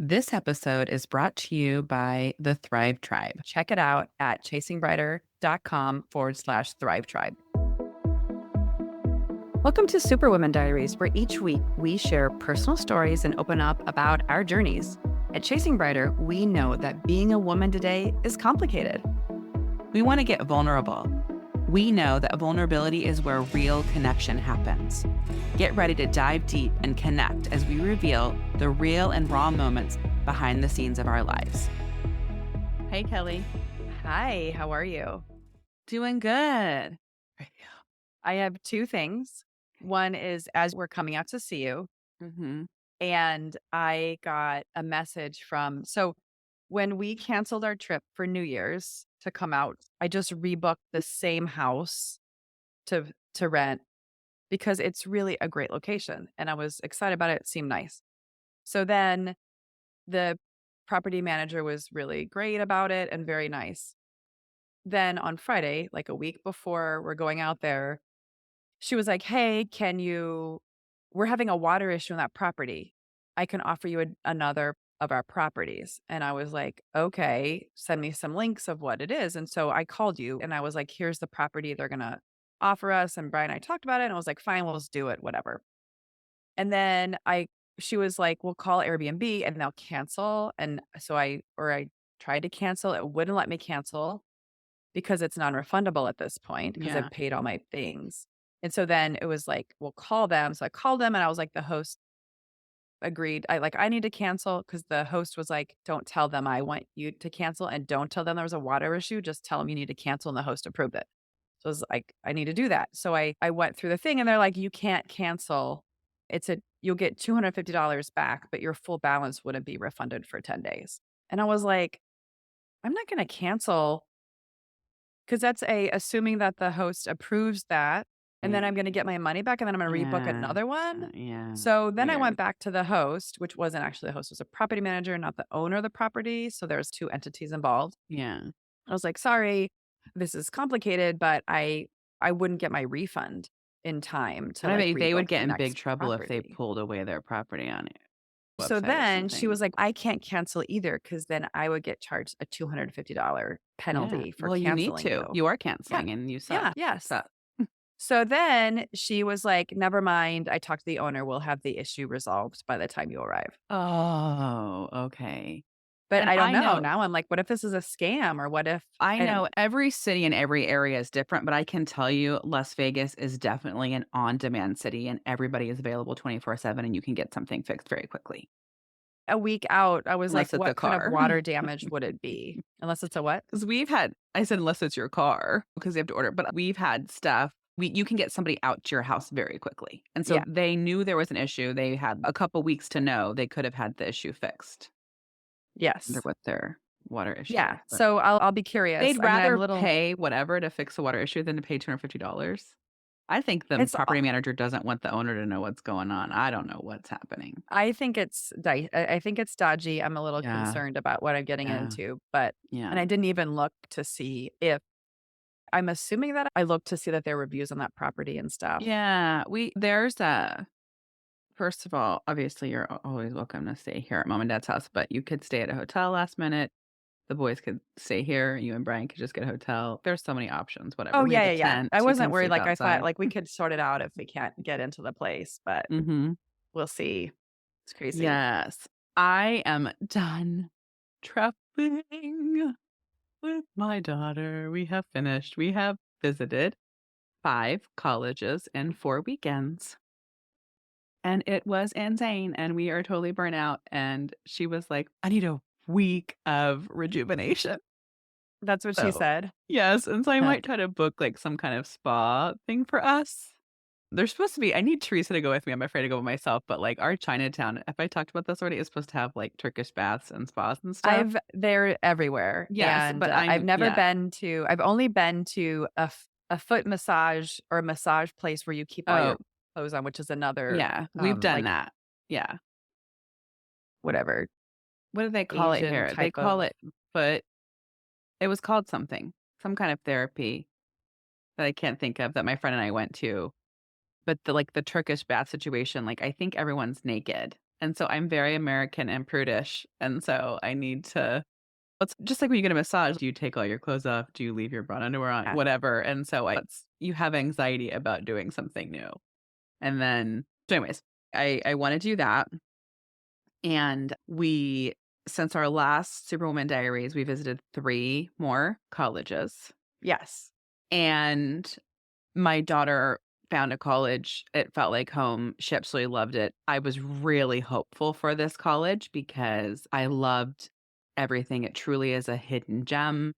This episode is brought to you by the Thrive Tribe. Check it out at chasingbrighter.com/Thrive Tribe. Welcome to Superwoman Diaries, where each week we share personal stories and open up about our journeys. At Chasing Brighter, we know that being a woman today is complicated. We want to get vulnerable. We know that vulnerability is where real connection happens. Get ready to dive deep and connect as we reveal the real and raw moments behind the scenes of our lives. Hey, Kelly. Hi, how are you? Doing good. I have two things. One is as we're coming out to see you, Mm-hmm. and I got a message so when we canceled our trip for New Year's to come out, I just rebooked the same house to rent because it's really a great location and I was excited about it. It seemed nice. So then the property manager was really great about it and very nice. Then on Friday, like a week before we're going out there, she was like, "Hey, we're having a water issue on that property. I can offer you another of our properties." And I was like, "Okay, send me some links of what it is." And so I called you and I was like, "Here's the property they're going to offer us." And Brian and I talked about it and I was like, "Fine, we'll just do it, whatever." And then she was like, "We'll call Airbnb and they'll cancel." And so I tried to cancel. It wouldn't let me cancel because it's non-refundable at this point because Yeah. I've paid all my things. And so then it was like, "We'll call them." So I called them and I was like, the host agreed. I need to cancel because the host was like, "Don't tell them I want you to cancel and don't tell them there was a water issue. Just tell them you need to cancel." And the host approved it. So I was like, I need to do that. So I went through the thing and they're like, "You can't cancel. You'll get $250 back, but your full balance wouldn't be refunded for 10 days." And I was like, I'm not going to cancel. 'Cause that's assuming that the host approves that, and then Right. I'm gonna get my money back, and then I'm gonna rebook Yeah. another one. Yeah. So then I Weird. went back to the host, which wasn't actually the host, it was a property manager, not the owner of the property, so there's 2 entities involved. Yeah. I was like, "Sorry, this is complicated, but I wouldn't get my refund in time to, And I like, bet they would rebook get the in big next trouble if they property." pulled away their property on your So website or then she something. was like, "I can't cancel either, because then I would get charged a $250 Yeah. penalty for Well, you need canceling to. you." You are Yeah. canceling and you suck. Yeah, yes. Suck. So then she was like, "Never mind. I talked to the owner. We'll have the issue resolved by the time you arrive." Oh, okay. But And I don't know. Now I'm like, what if this is a scam or what if I and know every city and every area is different, but I can tell you Las Vegas is definitely an on-demand city and everybody is available 24/7 and you can get something fixed very quickly. a week out, I was like, Unless it's a what kind of car. water damage would it be? Unless it's a what? Because I said unless it's your car because you have to order, but we've had stuff. You can get somebody out to your house very quickly. And so Yeah. they knew there was an issue. They had a couple weeks to know they could have had the issue fixed. Wonder Yes. what their water issue Yeah. is. But So I'll be curious. they'd I mean, I'm a rather little pay whatever to fix a water issue than to pay $250. I think the it's property manager doesn't want the owner to know what's going on. I don't know what's happening. I think it's dodgy. I'm a little Yeah, concerned about what I'm getting yeah, into, but and yeah. I didn't even look to see if I'm assuming that I looked to see that there were reviews on that property and stuff. Yeah, there's a first of all, obviously, you're always welcome to stay here at mom and dad's house, but you could stay at a hotel last minute. The boys could stay here. You and Brian could just get a hotel. There's so many options, whatever. Oh, We have yeah, a yeah, yeah. tent. I You wasn't can worried, sleep like, I thought, outside. like, we could sort it out if we can't get into the place, but Mhm. we'll see. It's crazy. Yes. I am done traveling with my daughter. We have finished. We have visited 5 colleges in 4 weekends. And it was insane, and we are totally burnt out, and she was like, "I need a week of rejuvenation." That's what she So, said. yes, and so I Huh. might try to book, like, some kind of spa thing for us. There's supposed to be I need Teresa to go with me, I'm afraid to go by myself, but, like, our Chinatown have I talked about this already? Is supposed to have, like, Turkish baths and spas and stuff. They're everywhere, Yes, and, but I've only been to a foot massage or a massage place where you keep all Oh, your clothes on, which is another, yeah, we've done like, that. Yeah. whatever, What do they call it Asian here? They type call of it foot it was called something, some kind of therapy that I can't think of that my friend and I went to. But the Turkish bath situation, like, I think everyone's naked. And so I'm very American and prudish. And so I need to it's just like when you get a massage, do you take all your clothes off? Do you leave your brown underwear on? Yeah. Whatever. And so you have anxiety about doing something new. And then, so anyways, I want to do that. And since our last Superwoman Diaries, we visited 3 more colleges. Yes. And my daughter found a college. It felt like home. She absolutely loved it. I was really hopeful for this college because I loved everything. It truly is a hidden gem.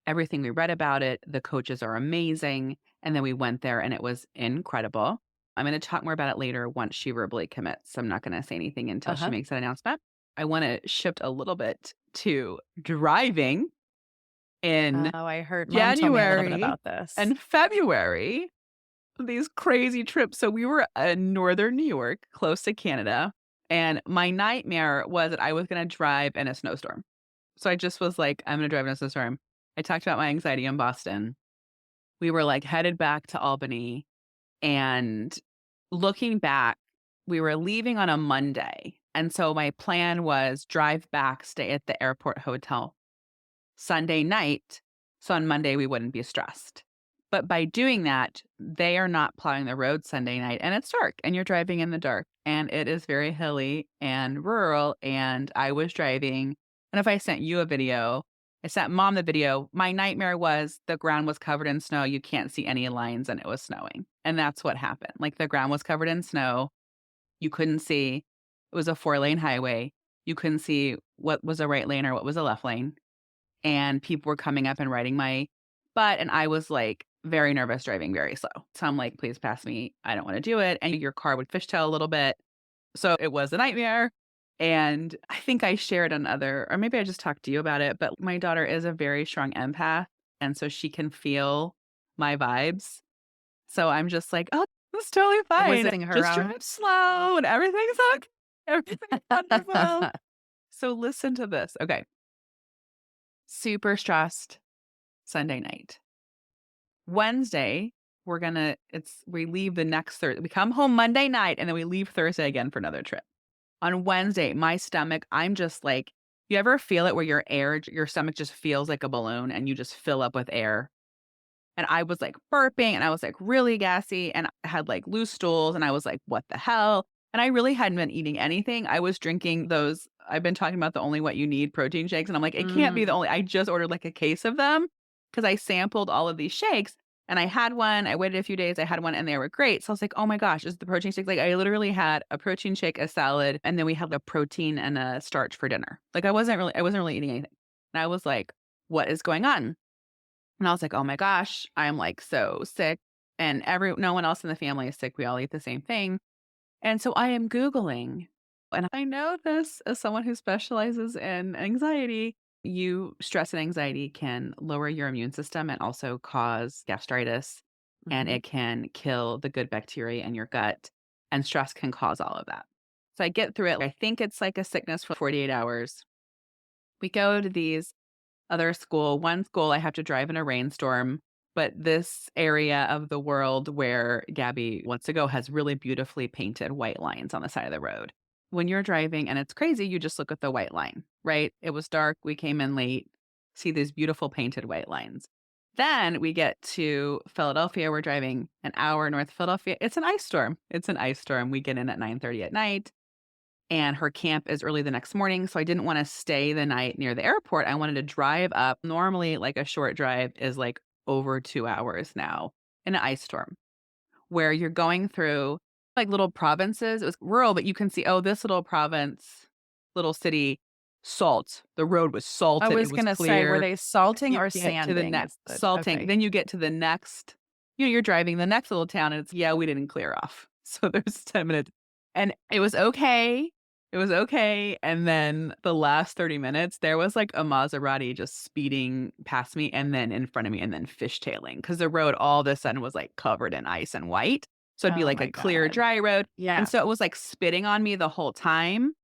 Everything we read about it, the coaches are amazing. And then we went there and it was incredible. I'm going to talk more about it later once she verbally commits. I'm not going to say anything until she Uh-huh. makes that announcement. I want to shift a little bit to driving in Oh, I heard mom told me a little bit January about this. and February. These crazy trips. So we were in Northern New York, close to Canada, and my nightmare was that I was gonna drive in a snowstorm. So I just was like, "I'm gonna drive in a snowstorm." I talked about my anxiety in Boston. We were, like, headed back to Albany, and looking back, we were leaving on a Monday, and so my plan was drive back, stay at the airport hotel Sunday night, so on Monday we wouldn't be stressed. But by doing that, they are not plowing the road Sunday night and it's dark and you're driving in the dark and it is very hilly and rural and I was driving and if I sent you a video, I sent mom the video. My nightmare was the ground was covered in snow. You can't see any lines and it was snowing. And that's what happened. Like the ground was covered in snow. You couldn't see. It was a 4-lane highway. You couldn't see what was a right lane or what was a left lane and people were coming up and riding my butt, and I was, like, very nervous driving very slow. So I'm like, "Please pass me. I don't wanna do it," and your car would fishtail a little bit. So it was a nightmare, and I think I shared another or maybe I just talked to you about it, but my daughter is a very strong empath, and so she can feel my vibes. So I'm just like, "Oh, it's totally Was fine. it her Just out? drive slow and everything's okay. Everything's wonderful." So listen to this. Okay. Super stressed Sunday night. Wednesday, we leave the next Thursday. We come home Monday night and then we leave Thursday again for another trip. On Wednesday, my stomach, I'm just like, you ever feel it where your stomach just feels like a balloon and you just fill up with air? And I was like burping and I was like really gassy and I had like loose stools and I was like, what the hell? And I really hadn't been eating anything. I was drinking those, I've been talking about the only what you need protein shakes. And I'm like, it can't be the Mm. only, I just ordered like a case of them because I sampled all of these shakes and I had one. I waited a few days. I had one and they were great. So I was like, oh my gosh, is the protein shake? Like I literally had a protein shake, a salad, and then we had a protein and a starch for dinner. Like I wasn't really eating anything. And I was like, what is going on? And I was like, "Oh my gosh, I'm, like, so sick, and no one else in the family is sick, we all eat the same thing." And so I am Googling, and I know this as someone who specializes in anxiety. Stress and anxiety can lower your immune system and also cause gastritis, and Mhm. it can kill the good bacteria in your gut, and stress can cause all of that. So I get through it, I think it's like a sickness for 48 hours. We go to these one school, I have to drive in a rainstorm, but this area of the world where Gabby wants to go has really beautifully painted white lines on the side of the road. When you're driving and it's crazy, you just look at the white line, right? It was dark, we came in late, see these beautiful painted white lines. Then we get to Philadelphia. We're driving an hour north of Philadelphia. It's an ice storm. It's an ice storm. We get in at 9:30 at night and her camp is early the next morning, so I didn't wanna stay the night near the airport, I wanted to drive up. Normally, like, a short drive is, like, over 2 hours now in an ice storm, where you're going through, like, little provinces. It was rural, but you can see, "Oh, this little province, little city, salt." The road was I salted, it was was gonna say, were clear. they salting You or get to the sanding next is the salting, okay. then you get to the next you're driving the next little town, and it's, "Yeah, we didn't clear off." So there's 10 minutes, and it was okay. It was okay, and then the last 30 minutes, there was, like, a Maserati just speeding past me and then in front of me and then fishtailing because the road all of a sudden was, like, covered in ice and white. So it'd be, Oh like, a my clear, god. dry road, and Yeah. so it was, like, spitting on me the whole time,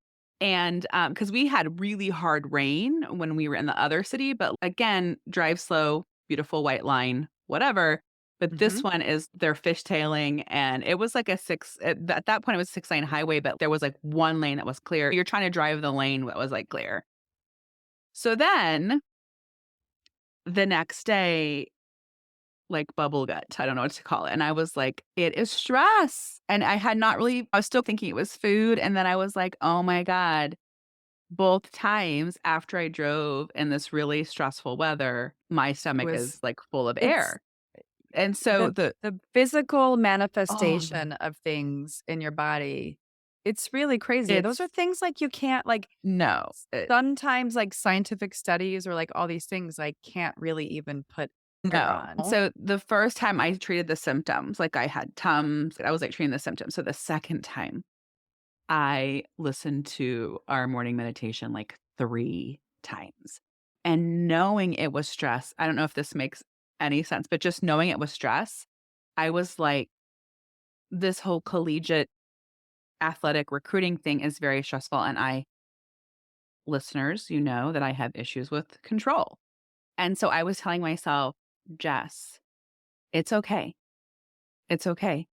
and, because we had really hard rain when we were in the other city, but again, drive slow, beautiful white line, whatever, But this Mhm. one is they're fishtailing, and it was like a 6 at that point, it was a 6-lane highway, but there was, like, 1 lane that was clear. You're trying to drive the lane that was, like, clear. So then, the next day, like, bubble gut, I don't know what to call it, and I was like, "It is stress." And I had not really I was still thinking it was food, and then I was like, "Oh my god." Both times after I drove in this really stressful weather, my It stomach was is, like, full of it's air. And so the the physical oh, manifestation of things in your body, it's really crazy. Those are it's things, like, you can't, like no, sometimes, like, scientific studies or, like, all these things, like, can't really even put finger no. on. So the first time I treated the symptoms, like, I had Tums, I was, like, treating the symptoms. So the second time, I listened to our morning meditation, like, 3 times. And knowing it was stress, I don't know if this makes any sense, but just knowing it was stress, I was like, this whole collegiate athletic recruiting thing is very stressful, and I listeners, you know that I have issues with control. And so I was telling myself, "Jess, it's okay. It's okay.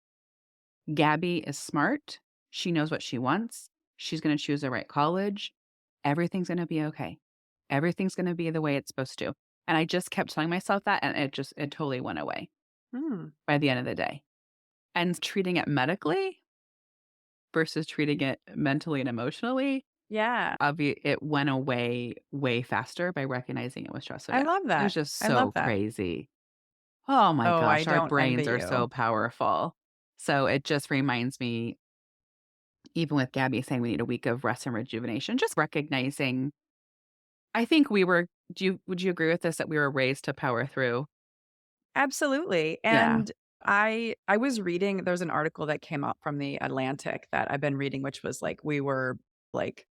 Gabby is smart. She knows what she wants. She's gonna choose the right college. Everything's gonna be okay. Everything's gonna be the way it's supposed to." And I just kept telling myself that, and it totally went away Hmm. by the end of the day. And treating it medically versus treating it mentally and emotionally, Yeah. it went away way faster by recognizing it was stress. So, I yeah, love it was that. just I love so that. crazy. Oh my Oh, I gosh, our don't envy brains are so you. powerful. So it just reminds me, even with Gabby saying we need a week of rest and rejuvenation, just recognizing I think we were would you agree with this that we were raised to power through? Absolutely, Yeah. and I was reading there's an article that came out from The Atlantic that I've been reading, which was, like, we were, like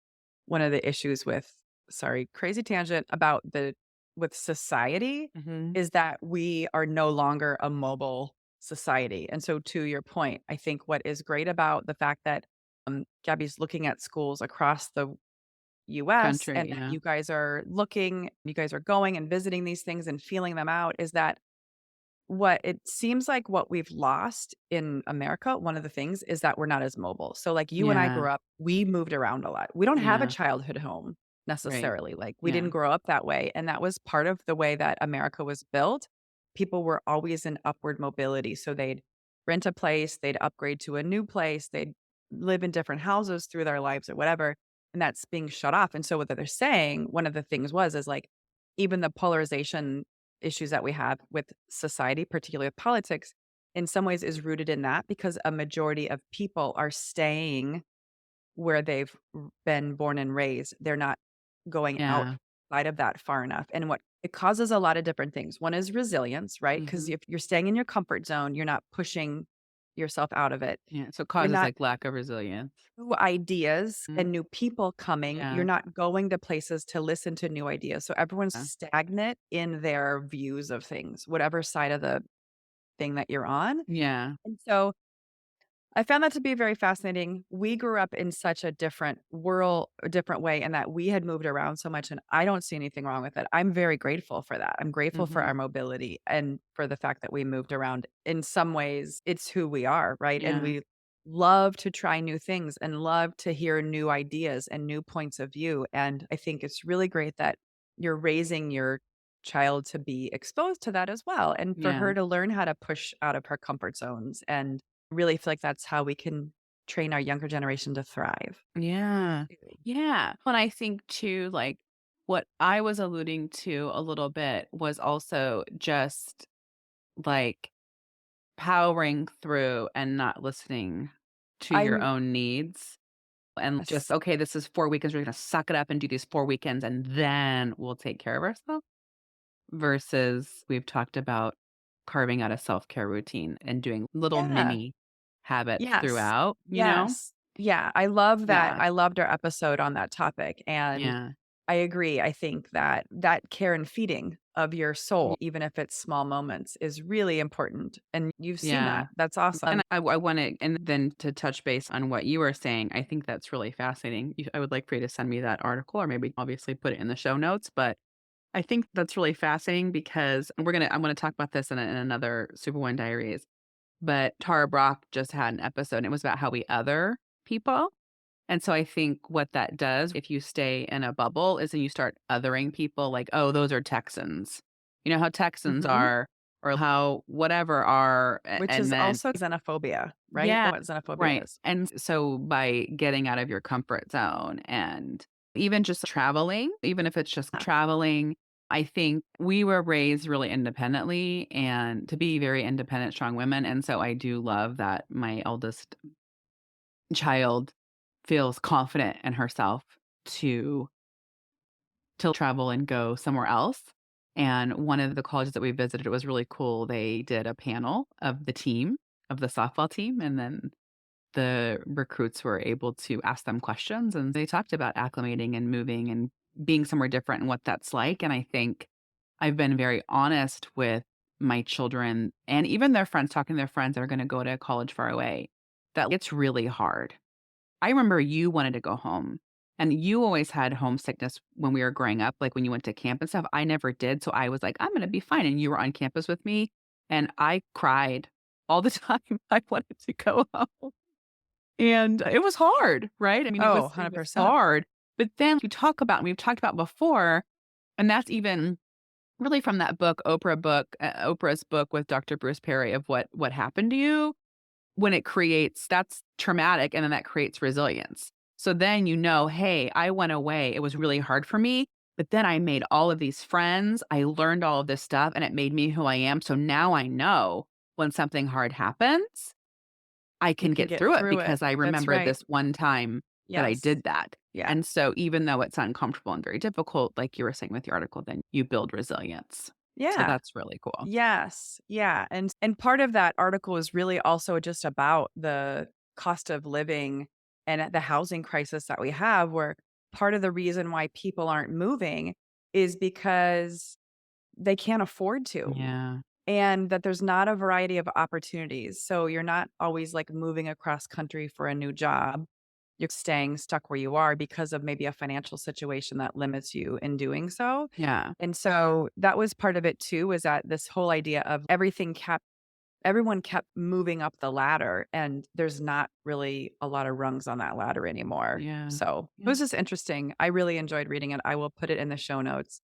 one of the issues with sorry, crazy tangent about the with society Mhm. is that we are no longer a mobile society, and so to your point, I think what is great about the fact that, Gabby's looking at schools across the US Country, and that yeah. you guys are going and visiting these things and feeling them out is that what it seems like what we've lost in America, one of the things is that we're not as mobile. So, like, you and I Yeah. grew up, we moved around a lot. We don't have a Yeah. childhood home Right. necessarily, like, we didn't Yeah. grow up that way, and that was part of the way that America was built. People were always in upward mobility, so they'd rent a place, they'd upgrade to a new place, they'd live in different houses through their lives or whatever, and that's being shut off, and so what they're saying, one of the things is, like, even the polarization issues that we have with society, particularly with politics, in some ways is rooted in that because a majority of people are staying where they've been born and raised. They're not going Yeah. outside of that far enough. And what it causes a lot of different things. One is resilience, right? Because Mhm. if you're staying in your comfort zone, you're not pushing yourself out of it. Yeah, so it You're causes, not like, lack of resilience. new ideas Mm, and new people coming. You're yeah. not going to places to listen to new ideas. So everyone's Yeah. stagnant in their views of things, whatever side of the thing that you're on. Yeah. And so I found that to be very fascinating. We grew up in such a different way, and that we had moved around so much, and I don't see anything wrong with it. I'm very grateful for that. I'm grateful for Mhm. our mobility and for the fact that we moved around. In some ways, it's who we are, right? And Yeah. we love to try new things and love to hear new ideas and new points of view. And I think it's really great that you're raising your child to be exposed to that as well and for Yeah. her to learn how to push out of her comfort zones and really feel like that's how we can train our younger generation to thrive. Yeah. Too. Yeah. And I think too, like, what I was alluding to a little bit was also just, like, powering through and not listening to your I'm own needs and just, yes. "Okay, this is 4 weekends, we're gonna suck it up and do these 4 weekends, and then we'll take care of ourselves." Versus we've talked about carving out a self-care routine and doing little Yeah. mini habits Yes. throughout, you know? Yes. Yeah, I love that. Yeah. I loved our episode on that topic, and Yeah. I agree. I think that that care and feeding of your soul, even if it's small moments, is really important, and you've seen Yeah. that. That's awesome. And I wanna and then to touch base on what you were saying, I think that's really fascinating. I would like for you to send me that article or maybe obviously put it in the show notes, but I think that's really fascinating because I'm gonna talk about this in another Superwoman Diaries, but Tara Brach just had an episode, and it was about how we other people. And so I think what that does, if you stay in a bubble, is then you start othering people like, "Oh, those are Texans." You know how Texans Mhm. are or how whatever are, Which and is then also xenophobia, right? yeah, What xenophobia right. is. And so by getting out of your comfort zone and even just traveling, even if it's just Yeah. traveling, I think we were raised really independently and to be very independent, strong women. And so I do love that my eldest child feels confident in herself to travel and go somewhere else. And one of the colleges that we visited, it was really cool. They did a panel of the team, of the softball team, and then the recruits were able to ask them questions, and they talked about acclimating and moving and being somewhere different and what that's like. And I think I've been very honest with my children and even their friends, talking to their friends that are gonna go to college far away, that it's really hard. I remember you wanted to go home, and you always had homesickness when we were growing up, like, when you went to camp and stuff. I never did, so I was like, "I'm gonna be fine," and you were on campus with me, and I cried all the time. I wanted to go home, and it was hard, right? I mean, Oh, it was 100%. hard, but then you talk about and we've talked about before, and that's even really from that Oprah's book with Dr. Bruce Perry of What Happened to You, when it creates that's traumatic, and then that creates resilience. So then "Hey, I went away. It was really hard for me, but then I made all of these friends. I learned all of this stuff, and it made me who I am. So now I know when something hard happens, I You can can get get through it through it. because I That's remember right. this one time that I Yes. did that." Yeah. And so even though it's uncomfortable and very difficult, like you were saying with your article, then you build resilience. So Yeah. that's really cool. Yes. Yeah. And part of that article is really also just about the cost of living and the housing crisis that we have, where part of the reason why people aren't moving is because they can't afford to. Yeah. And that there's not a variety of opportunities. So you're not always like moving across country for a new job. You're staying stuck where you are because of maybe a financial situation that limits you in doing so. Yeah. And so that was part of it too, is that this whole idea of everyone kept moving up the ladder and there's not really a lot of rungs on that ladder anymore. Yeah. So it Yeah. was just interesting. I really enjoyed reading it. I will put it in the show notes.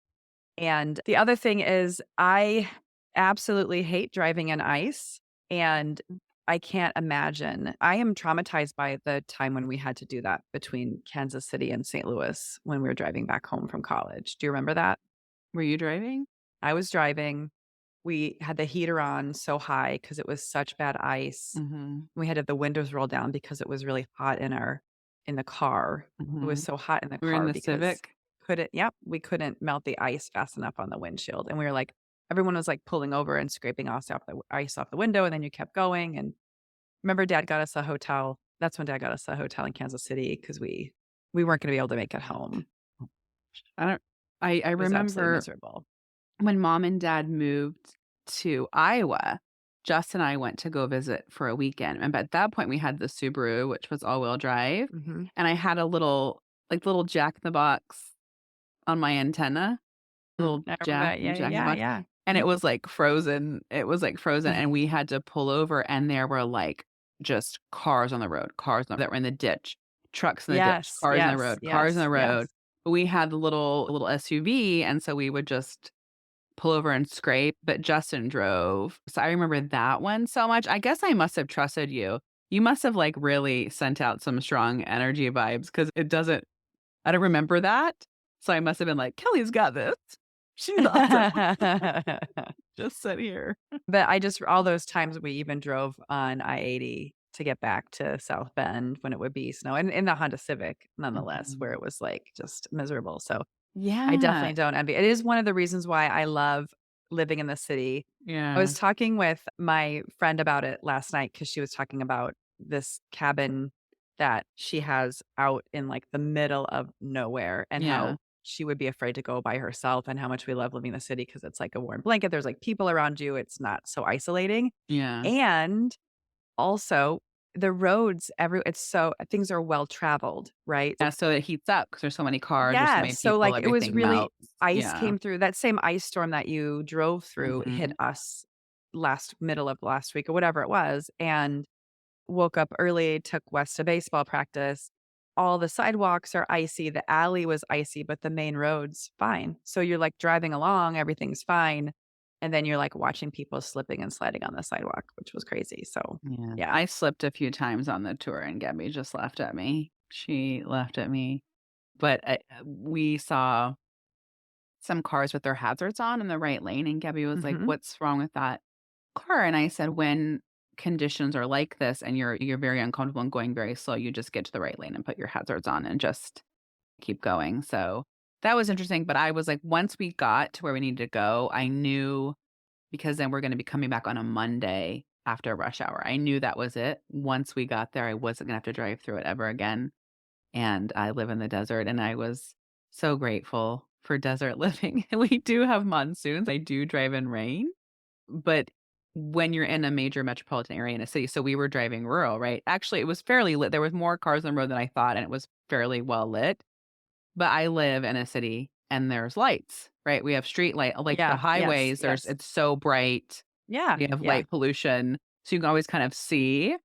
And the other thing is I absolutely hate driving in ice, and I can't imagine. I am traumatized by the time when we had to do that between Kansas City and St. Louis when we were driving back home from college. Do you remember that? Were you driving? I was driving. We had the heater on so high because it was such bad ice. Mhm. We had to have the windows rolled down because it was really hot in the car. It was Mhm. so hot in the We were in car the because Civic. we couldn't melt the ice fast enough on the windshield, and we were like everyone was, like, pulling over and scraping ice off the window, and then you kept going, and remember dad got us a hotel. That's when dad got us a hotel in Kansas City because we weren't gonna be able to make it home. I don't I It was absolutely remember miserable. when mom and dad moved to Iowa, Jess and I went to go visit for a weekend, and at that point, we had the Subaru, which was all-wheel drive, Mhm. and I had a little Jack in the Box on my antenna, little I remember Jack that. Yeah, Jack in the yeah, Box, yeah, and yeah. it was, like, frozen, and we had to pull over, and there were, like, just cars on the road, cars that were in the ditch, trucks in the ditch, Yes, cars in the yes, road, cars in yes, the road. yes. But we had the little SUV, and so we would just pull over and scrape, but Justin drove. So I remember that one so much. I guess I must have trusted you. You must have, like, really sent out some strong energy vibes because I don't remember that. So I must have been like, "Kelly's got this. She's awesome. Just sit here." But I just all those times we even drove on I-80 to get back to South Bend when it would be snow and in the Honda Civic nonetheless, where Mhm. it was, like, just miserable, so I Yeah. definitely don't envy it is one of the reasons why I love living in the city. I Yeah. was talking with my friend about it last night because she was talking about this cabin that she has out in, like, the middle of nowhere and Yeah. how she would be afraid to go by herself and how much we love living in the city because it's like a warm blanket, there's, like, people around you, it's not so isolating, Yeah. and also the roads, things are well traveled, right? Yeah, so it heats up because there's so many cars, there's so Yeah, many so, people, like, it was everything really melts. ice Yeah. came through that same ice storm that you drove through hit Mhm. us middle of last week or whatever it was, and woke up early, took Wes to baseball practice. All the sidewalks are icy, the alley was icy, but the main road's fine. So you're, like, driving along, everything's fine, and then you're, like, watching people slipping and sliding on the sidewalk, which was crazy, so, Yeah. yeah. I slipped a few times on the tour and Gabby just laughed at me. She laughed at me. But we saw some cars with their hazards on in the right lane, and Gabby was like, Mhm. "What's wrong with that car?" And I said, "When conditions are like this and you're very uncomfortable and going very slow, you just get to the right lane and put your hazards on and just keep going." So that was interesting. But I was like, once we got to where we needed to go, I knew because then we're going to be coming back on a Monday after rush hour. I knew that was it. Once we got there, I wasn't going to have to drive through it ever again. And I live in the desert, and I was so grateful for desert living. We do have monsoons. I do drive in rain, but when you're in a major metropolitan area in a city, so we were driving rural, right? Actually, it was fairly lit. There was more cars on the road than I thought, and it was fairly well lit. But I live in a city and there's lights, right? We have street light, like the Yeah, yes, highways, yes. it's so bright. Yeah, We have yeah. light pollution, so you can always kind of see.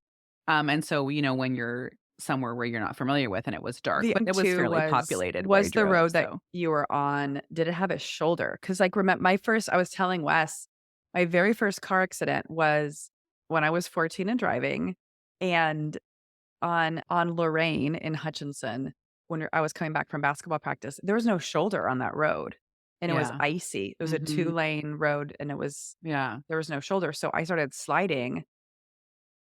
And so, when you're somewhere where you're not familiar with and it was dark, The but it was M2 fairly populated where I the drove, road that so you were on, did it have a shoulder? Because like, I was telling Wes, my very first car accident was when I was 14 and driving, and on Lorraine in Hutchinson, when I was coming back from basketball practice, there was no shoulder on that road, and it was yeah. icy. It was a Mhm. two-lane road, and Yeah. there was no shoulder, so I started sliding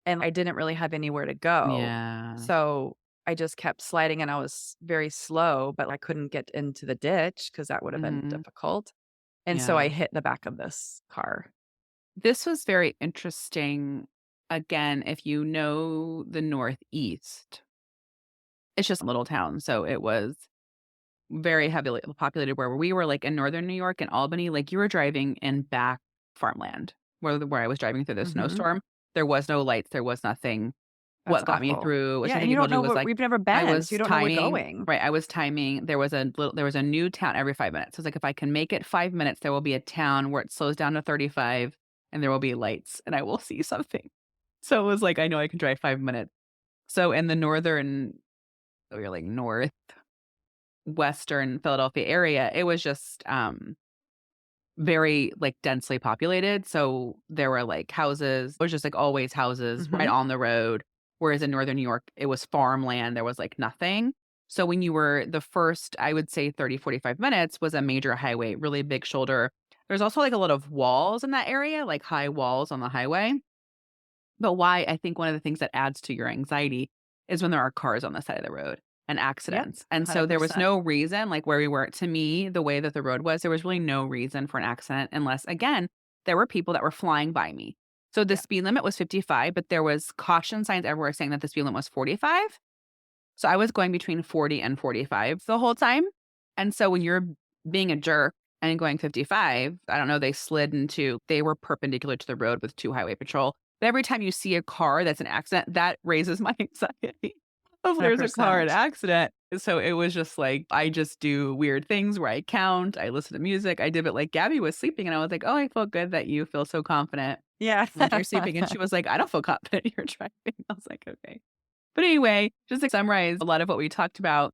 and I didn't really have anywhere to go. Yeah. So, I just kept sliding and I was very slow, but I couldn't get into the ditch because that would have been Mhm. difficult. And so I Yeah. hit the back of this car. This was very interesting. Again, if you know the Northeast, it's just a little town, so it was very heavily populated where we were, like, in Northern New York and Albany, like, you were driving in back farmland where I was driving through the Mhm. snowstorm. There was no lights, there was nothing. That's What got me awful. through, which Yeah, I and think you I don't told you, know was, where like, we've never I been, so you was don't know where we're timing going. right, I was timing. There was a new town every 5 minutes. So it's like, if I can make it 5 minutes, there will be a town where it slows down to 35, and there will be lights, and I will see something. So it was like, I know I can drive 5 minutes. So in the northern or, like, northwestern Philadelphia area, it was just, very, like, densely populated, so there were, like, houses. It was just, like, always houses right Mhm. on the road, whereas in Northern New York, it was farmland, there was, like, nothing. So when you were the first, I would say 30, 45 minutes was a major highway, really big shoulder. There's also, like, a lot of walls in that area, like, high walls on the highway. But why I think one of the things that adds to your anxiety is when there are cars on the side of the road and Yep, accidents. And so there was 100%. no reason, like where we were, to me, the way that the road was, there was really no reason for an accident unless, again, there were people that were flying by me. So the Yeah. speed limit was 55, but there was caution signs everywhere saying that the speed limit was 45. So I was going between 40 and 45 the whole time. And so when you're being a jerk and going 55, I don't know, they were perpendicular to the road with two highway patrol. But every time you see a car that's an accident, that raises my anxiety of there's a car in 100%. accident. So it was just like, I just do weird things where I count, I listen to music. I did it like Gabby was sleeping and I was like, oh, I feel good that you feel so confident Yeah. that you're sleeping. And she was like, I don't feel confident you're driving. I was like, okay. But anyway, just to summarize a lot of what we talked about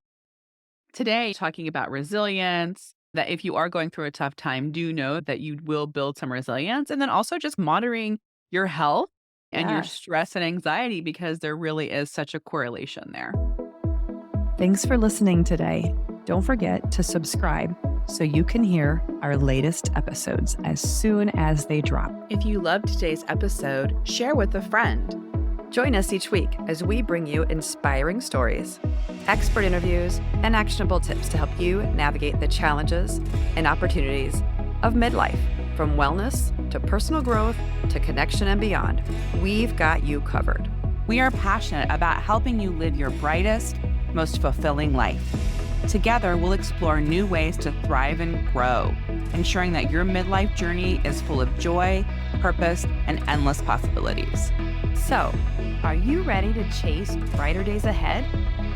today, talking about resilience, that if you are going through a tough time, do know that you will build some resilience. And then also just monitoring your health and your Yes. stress and anxiety, because there really is such a correlation there. Thanks for listening today. Don't forget to subscribe so you can hear our latest episodes as soon as they drop. If you loved today's episode, share with a friend. Join us each week as we bring you inspiring stories, expert interviews, and actionable tips to help you navigate the challenges and opportunities of midlife. From wellness to personal growth to connection and beyond, we've got you covered. We are passionate about helping you live your brightest, most fulfilling life. Together, we'll explore new ways to thrive and grow, ensuring that your midlife journey is full of joy, purpose, and endless possibilities. So, are you ready to chase brighter days ahead?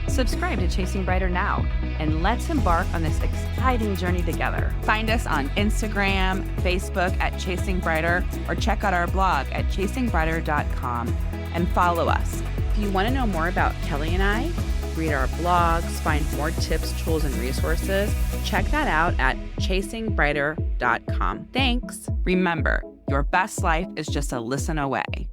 Subscribe to Chasing Brighter now, and let's embark on this exciting journey together. Find us on Instagram, Facebook at Chasing Brighter, or check out our blog at chasingbrighter.com and follow us. If you want to know more about Kelly and I, read our blogs, find more tips, tools, and resources, check that out at chasingbrighter.com. Thanks. Remember, your best life is just a listen away.